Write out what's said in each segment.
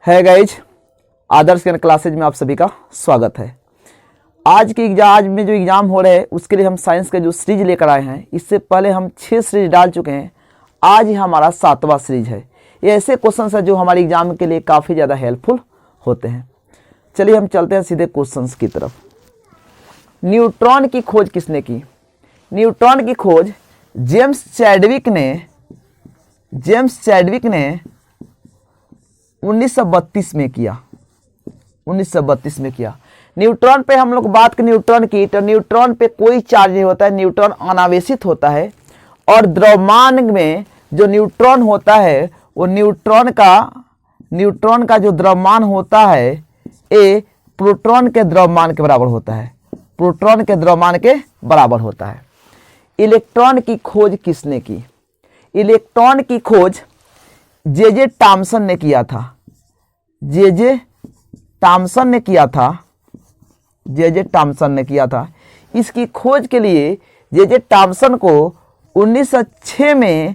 है गाइज, आदर्श ज्ञान क्लासेज में आप सभी का स्वागत है। आज में जो एग्ज़ाम हो रहे हैं उसके लिए हम साइंस का जो सीरीज लेकर आए हैं। इससे पहले हम 6 सीरीज डाल चुके हैं। आज ही हमारा 7वां सीरीज है। ये ऐसे क्वेश्चंस है जो हमारे एग्जाम के लिए काफ़ी ज़्यादा हेल्पफुल होते हैं। चलिए हम चलते हैं सीधे क्वेश्चंस की तरफ। न्यूट्रॉन की खोज किसने की? न्यूट्रॉन की खोज जेम्स चैडविक ने 1932 में किया। 1932 में किया। न्यूट्रॉन पे हम लोग बात करें न्यूट्रॉन की, तो न्यूट्रॉन पे कोई चार्ज नहीं होता है। न्यूट्रॉन अनावेशित होता है और द्रव्यमान में जो न्यूट्रॉन होता है वो न्यूट्रॉन का जो द्रव्यमान होता है ये प्रोटॉन के द्रव्यमान के बराबर होता है। प्रोटॉन के द्रव्यमान के बराबर होता है। इलेक्ट्रॉन की खोज किसने की? इलेक्ट्रॉन की खोज जे टॉमसन ने किया था। जे टॉमसन ने किया था। इसकी खोज के लिए जे टॉमसन को 1906 में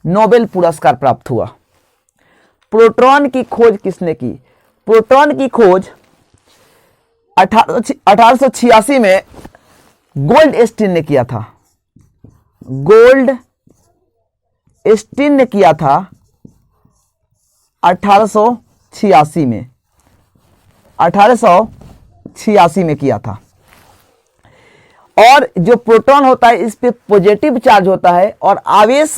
नोबेल पुरस्कार प्राप्त हुआ। प्रोटॉन की खोज किसने की? प्रोटॉन की खोज 1886 में गोल्डस्टीन ने किया था। गोल्डस्टीन ने किया था 1886 में किया था। और जो प्रोटॉन होता है इस पे पॉजिटिव चार्ज होता है और आवेश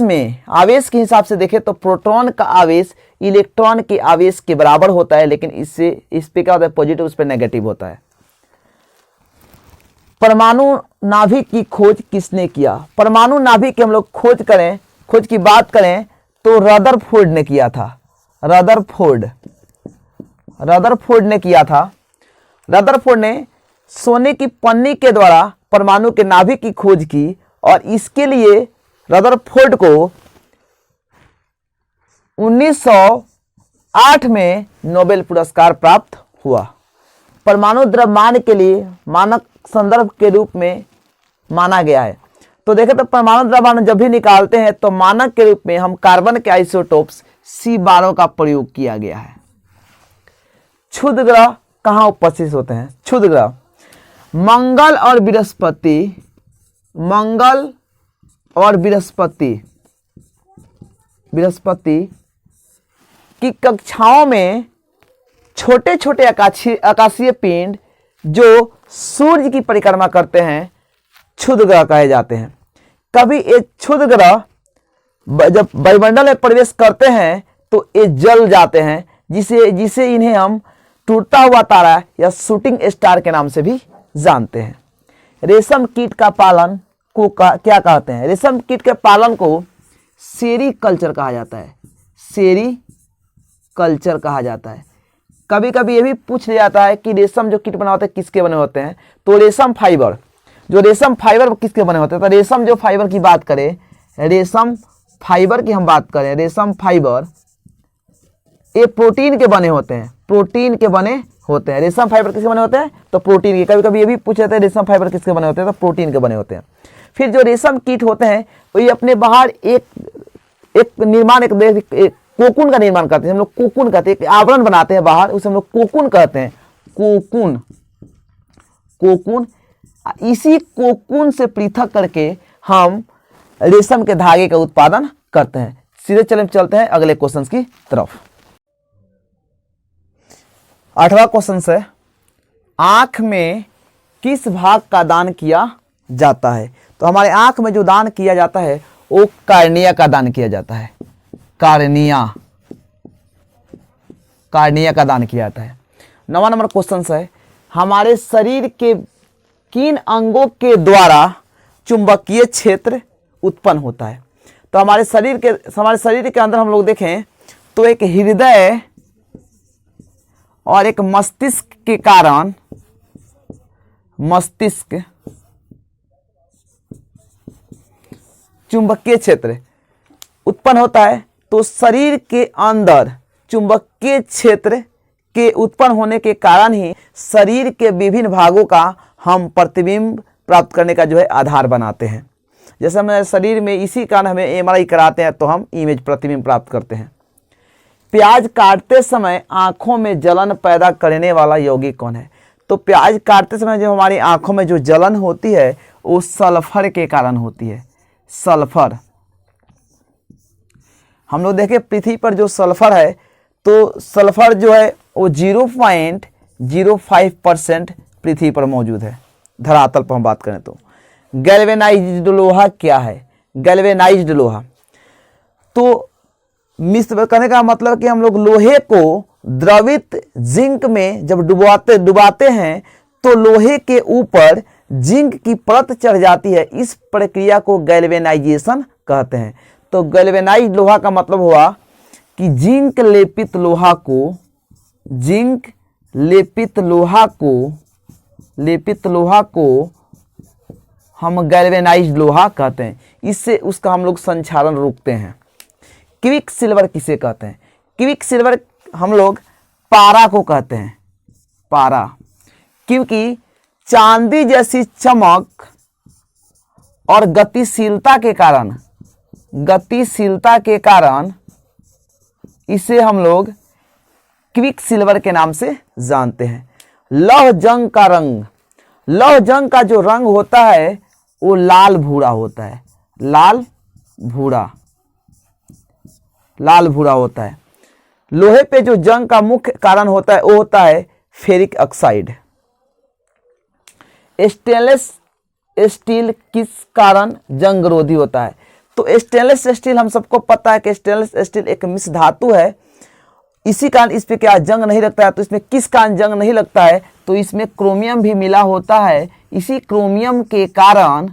के हिसाब से देखें तो प्रोटॉन का आवेश इलेक्ट्रॉन के आवेश के बराबर होता है, लेकिन इस पे क्या होता है, पॉजिटिव, उस पे नेगेटिव होता है। परमाणु नाभिक की खोज किसने किया? परमाणु नाभिक की हम लोग खोज की बात करें तो रदरफोर्ड ने किया था। रदरफोर्ड ने किया था। रदरफोर्ड ने सोने की पन्नी के द्वारा परमाणु के नाभिक की खोज की और इसके लिए रदरफोर्ड को 1908 में नोबेल पुरस्कार प्राप्त हुआ। परमाणु द्रव्यमान के लिए मानक संदर्भ के रूप में माना गया है। तो देखें तो परमाणु द्रव्यमान जब भी निकालते हैं तो मानक के रूप में हम कार्बन के आइसोटोप्स C12 का प्रयोग किया गया है। क्षुद्र ग्रह कहाँ उपस्थित होते हैं? क्षुद्र ग्रह मंगल और बृहस्पति की कक्षाओं में छोटे छोटे आकाशीय पिंड जो सूर्य की परिक्रमा करते हैं क्षुद्र ग्रह कहे जाते हैं। कभी ये क्षुद्र ग्रह जब वायुमंडल में प्रवेश करते हैं तो ये जल जाते हैं, जिसे इन्हें हम टूटता हुआ तारा या शूटिंग स्टार के नाम से भी जानते हैं। रेशम कीट का पालन को क्या कहते हैं? रेशम कीट के पालन को सेरीकल्चर कहा जाता है। सेरीकल्चर कहा जाता है। कभी कभी ये भी पूछ लिया जाता है कि रेशम जो कीट बना होते हैं किसके बने होते हैं? तो रेशम फाइबर किसके बने होते हैं? तो रेशम जो फाइबर की बात करें, रेशम फाइबर की हम बात करें, रेशम फाइबर ये प्रोटीन के बने होते हैं। रेशम फाइबर किसके बने होते हैं? तो प्रोटीन के। कभी कभी ये भी पूछ लेते हैं रेशम फाइबर किसके बने होते हैं? तो प्रोटीन के बने होते हैं। फिर जो रेशम कीट होते हैं वो ये अपने बाहर एक कोकून का निर्माण करते हैं। हम लोग कोकून कहते हैं, एक आवरण बनाते हैं बाहर, उसे हम लोग कोकून कहते हैं। कोकून इसी कोकून से पृथक करके हम रेशम के धागे का उत्पादन करते हैं। सीधे चलते हैं अगले क्वेश्चन की तरफ। 8वां क्वेश्चन है, आंख में किस भाग का दान किया जाता है? तो हमारे आंख में जो दान किया जाता है वो कार्निया का दान किया जाता है। कार्निया का दान किया जाता है। 9वां नंबर क्वेश्चन है, हमारे शरीर के किन अंगों के द्वारा चुंबकीय क्षेत्र उत्पन्न होता है? तो हमारे शरीर के अंदर हम लोग देखें तो एक हृदय और एक मस्तिष्क के कारण चुंबकीय क्षेत्र उत्पन्न होता है। तो शरीर के अंदर चुंबकीय क्षेत्र के उत्पन्न होने के कारण ही शरीर के विभिन्न भागों का हम प्रतिबिंब प्राप्त करने का जो है आधार बनाते हैं। जैसे हमारे शरीर में इसी कारण हमें MRI कराते हैं तो हम इमेज प्रतिबिंब प्राप्त करते हैं। प्याज काटते समय आंखों में जलन पैदा करने वाला यौगिक कौन है? तो प्याज काटते समय जो हमारी आंखों में जो जलन होती है वो सल्फर के कारण होती है। सल्फर, हम लोग देखें पृथ्वी पर जो सल्फर है तो सल्फर जो है वो 0.05% पृथ्वी पर मौजूद है, धरातल पर हम बात करें तो। गैल्वेनाइज्ड लोहा क्या है? गैल्वेनाइज्ड लोहा तो मिश्र करने का मतलब कि हम लोग लोहे को द्रवित जिंक में जब डुबाते हैं तो लोहे के ऊपर जिंक की परत चढ़ जाती है। इस प्रक्रिया को गैल्वेनाइजेशन कहते हैं। तो गैल्वेनाइज्ड लोहा का मतलब हुआ कि जिंक लेपित लोहा को हम गैल्वेनाइज्ड लोहा कहते हैं। इससे उसका हम लोग संक्षारण रोकते हैं। क्विक सिल्वर किसे कहते हैं? क्विक सिल्वर हम लोग पारा को कहते हैं, पारा, क्योंकि चांदी जैसी चमक और गतिशीलता के कारण इसे हम लोग क्विक सिल्वर के नाम से जानते हैं। लौह जंग का रंग, लौह जंग का जो रंग होता है वो लाल भूरा होता है, लाल भूरा होता है। लोहे पे जो जंग का मुख्य कारण होता है वो होता है फेरिक ऑक्साइड। स्टेनलेस स्टील किस कारण जंगरोधी होता है? तो स्टेनलेस स्टील हम सबको पता है कि स्टेनलेस स्टील एक मिश्र धातु है, इसी कारण इस पे क्या जंग नहीं लगता है। तो इसमें किस कारण जंग नहीं लगता है? तो इसमें क्रोमियम भी मिला होता है, इसी क्रोमियम के कारण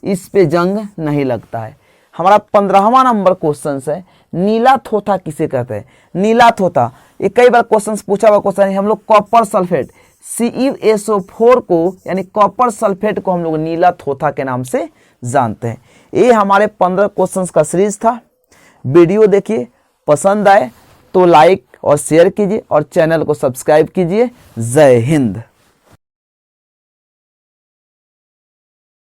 इस पे जंग नहीं लगता है। हमारा 15वां नंबर क्वेश्चन है, नीला थोथा किसे कहते हैं? नीला थोथा, ये कई बार क्वेश्चन पूछा हुआ क्वेश्चन है। हम लोग कॉपर सल्फेट CuSO4 को यानी कॉपर सल्फेट को हम लोग नीला थोथा के नाम से जानते हैं। ये हमारे 15 क्वेश्चंस का सीरीज था। वीडियो देखिए, पसंद आए तो लाइक और शेयर कीजिए और चैनल को सब्सक्राइब कीजिए। जय हिंद।